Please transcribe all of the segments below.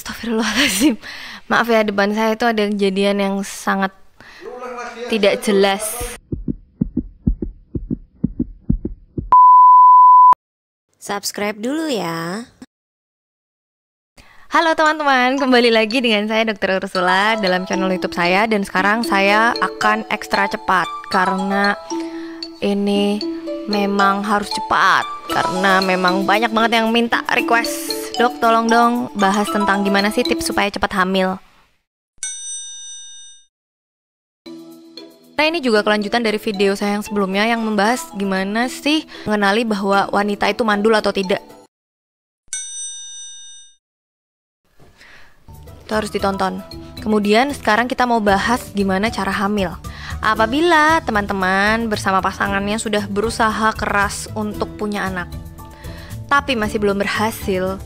Astagfirullahaladzim. Maaf ya, depan saya itu ada kejadian yang sangat tidak jelas. Subscribe dulu ya. Halo teman-teman, kembali lagi dengan saya Dr. Ursula dalam channel YouTube saya. Dan sekarang saya akan ekstra cepat karena ini memang harus cepat, karena memang banyak banget yang minta request, "Dok, tolong dong bahas tentang gimana sih tips supaya cepat hamil." Nah, ini juga kelanjutan dari video saya yang sebelumnya yang membahas gimana sih mengenali bahwa wanita itu mandul atau tidak. Itu harus ditonton. Kemudian sekarang kita mau bahas gimana cara hamil. Apabila teman-teman bersama pasangannya sudah berusaha keras untuk punya anak, tapi masih belum berhasil,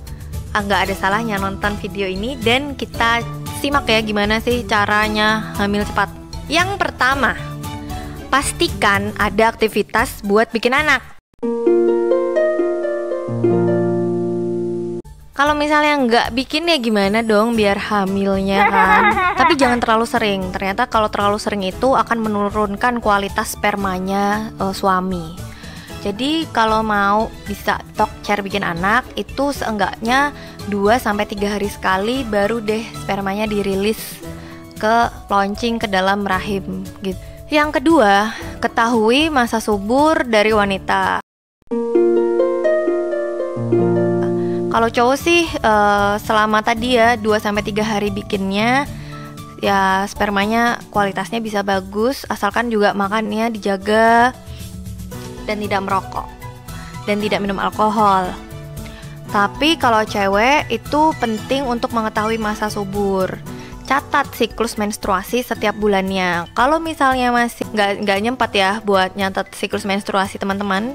nggak ada salahnya nonton video ini dan kita simak ya gimana sih caranya hamil cepat. Yang pertama, pastikan ada aktivitas buat bikin anak. Kalau misalnya nggak bikin ya gimana dong biar hamilnya kan? Tapi jangan terlalu sering. Ternyata kalau terlalu sering itu akan menurunkan kualitas spermanya suami. Jadi kalau mau bisa talk care bikin anak itu seenggaknya 2-3 hari sekali baru deh spermanya dirilis ke launching ke dalam rahim gitu. Yang kedua, ketahui masa subur dari wanita. Kalau cowok sih selama tadi ya 2-3 hari bikinnya ya spermanya kualitasnya bisa bagus asalkan juga makannya dijaga dan tidak merokok dan tidak minum alkohol. Tapi kalau cewek itu penting untuk mengetahui masa subur. Catat siklus menstruasi setiap bulannya. Kalau misalnya masih nggak nyempat ya buat nyatat siklus menstruasi teman-teman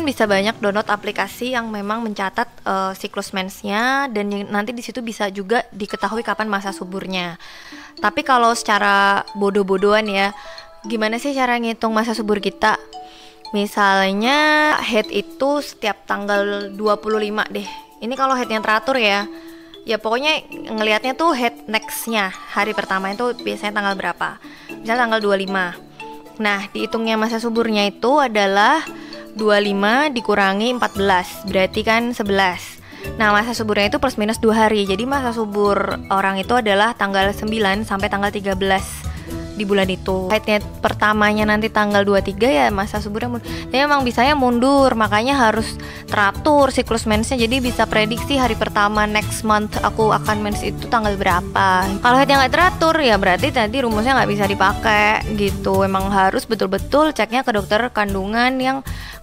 bisa banyak download aplikasi yang memang mencatat siklus mensnya dan nanti di situ bisa juga diketahui kapan masa suburnya. Tapi kalau secara bodoh-bodohan ya, gimana sih cara ngitung masa subur kita? Misalnya head itu setiap tanggal 25 deh. Ini kalau headnya teratur ya. Ya pokoknya ngelihatnya tuh head next-nya hari pertama itu biasanya tanggal berapa. Misalnya tanggal 25. Nah, dihitungnya masa suburnya itu adalah 25 dikurangi 14, berarti kan 11. Nah, masa suburnya itu plus minus 2 hari. Jadi masa subur orang itu adalah tanggal 9 sampai tanggal 13 di bulan itu. Headnya pertamanya nanti tanggal 23 ya masa suburnya jadi emang bisanya mundur, makanya harus teratur siklus mensnya. Jadi bisa prediksi hari pertama next month aku akan mens itu tanggal berapa. Kalau headnya nggak teratur ya berarti tadi rumusnya nggak bisa dipakai gitu. Emang harus betul-betul ceknya ke dokter kandungan yang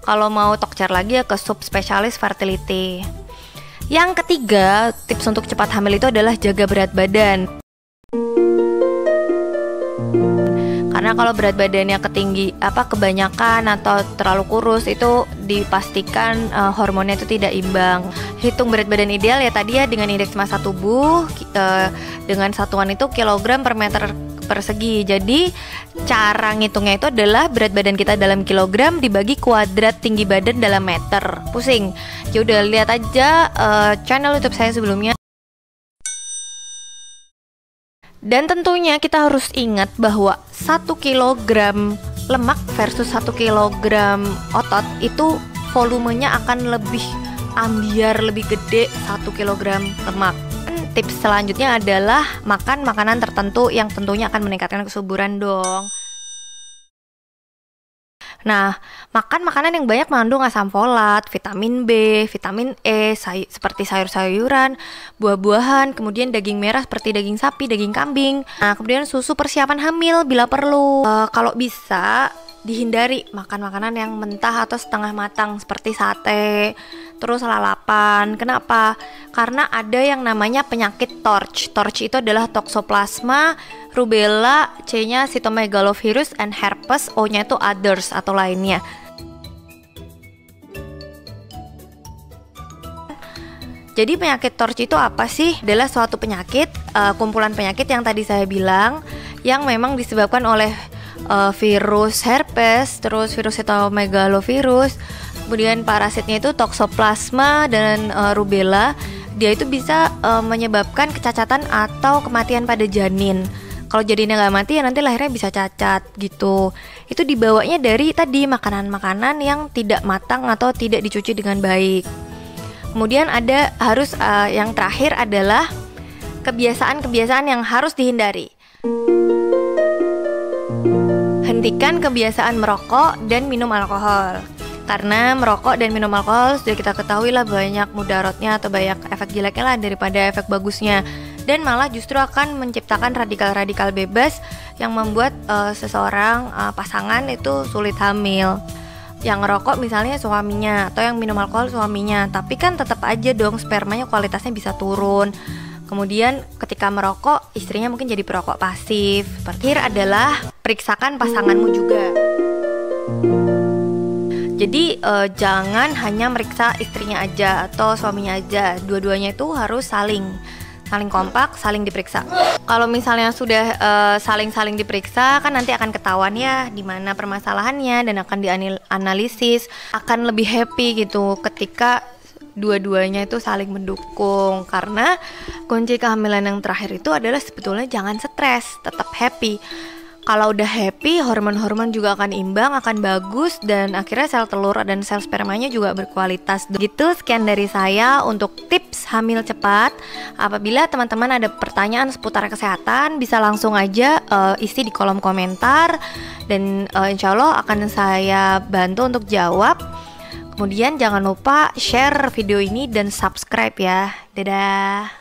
kalau mau talk lagi ya ke subspesialis fertility. Yang ketiga, tips untuk cepat hamil itu adalah jaga berat badan. Karena kalau berat badannya kebanyakan atau terlalu kurus itu dipastikan hormonnya itu tidak imbang. Hitung berat badan ideal ya tadi ya dengan indeks massa tubuh dengan satuan itu kilogram per meter persegi. Jadi cara ngitungnya itu adalah berat badan kita dalam kilogram dibagi kuadrat tinggi badan dalam meter. Pusing. Ya udah lihat aja channel YouTube saya sebelumnya. Dan tentunya kita harus ingat bahwa 1 kilogram lemak versus 1 kilogram otot itu volumenya akan lebih ambiar, lebih gede 1 kilogram lemak. Tips selanjutnya adalah makan makanan tertentu yang tentunya akan meningkatkan kesuburan dong. Nah, makan makanan yang banyak mengandung asam folat, vitamin B, vitamin E, seperti sayur-sayuran, buah-buahan, kemudian daging merah seperti daging sapi, daging kambing. Nah, kemudian susu persiapan hamil bila perlu. Kalau bisa dihindari makan makanan yang mentah atau setengah matang seperti sate, terus lalapan. Kenapa? Karena ada yang namanya penyakit TORCH. TORCH itu adalah Toxoplasma, rubella, C-nya cytomegalovirus, and herpes, O-nya itu others atau lainnya. Jadi penyakit TORCH itu apa sih? Adalah suatu penyakit, kumpulan penyakit yang tadi saya bilang, yang memang disebabkan oleh virus herpes, terus virus cytomegalovirus, kemudian parasitnya itu Toxoplasma dan rubella. dia itu bisa menyebabkan kecacatan atau kematian pada janin. Kalau janinnya nggak mati ya nanti lahirnya bisa cacat gitu. Itu dibawanya dari tadi makanan-makanan yang tidak matang atau tidak dicuci dengan baik. Kemudian ada yang terakhir adalah kebiasaan-kebiasaan yang harus dihindari. Hentikan kebiasaan merokok dan minum alkohol. Karena merokok dan minum alkohol sudah kita ketahui lah banyak mudaratnya atau banyak efek jeleknya lah daripada efek bagusnya. Dan malah justru akan menciptakan radikal-radikal bebas yang membuat seseorang pasangan itu sulit hamil. Yang ngerokok misalnya suaminya atau yang minum alkohol suaminya, tapi kan tetap aja dong spermanya kualitasnya bisa turun. Kemudian ketika merokok istrinya mungkin jadi perokok pasif. Terakhir adalah periksakan pasanganmu juga. Jadi jangan hanya meriksa istrinya aja atau suaminya aja, dua-duanya itu harus saling kompak, saling diperiksa. Kalau misalnya sudah saling diperiksa, kan nanti akan ketahuan ya di mana permasalahannya dan akan dianalisis, akan lebih happy gitu ketika dua-duanya itu saling mendukung. Karena kunci kehamilan yang terakhir itu adalah sebetulnya jangan stres, tetap happy. Kalau udah happy, hormon-hormon juga akan imbang, akan bagus, dan akhirnya sel telur dan sel spermanya juga berkualitas. Gitu, sekian dari saya untuk tips hamil cepat. Apabila teman-teman ada pertanyaan seputar kesehatan, bisa langsung aja isi di kolom komentar, dan insya Allah akan saya bantu untuk jawab. Kemudian jangan lupa share video ini dan subscribe ya. Dadah.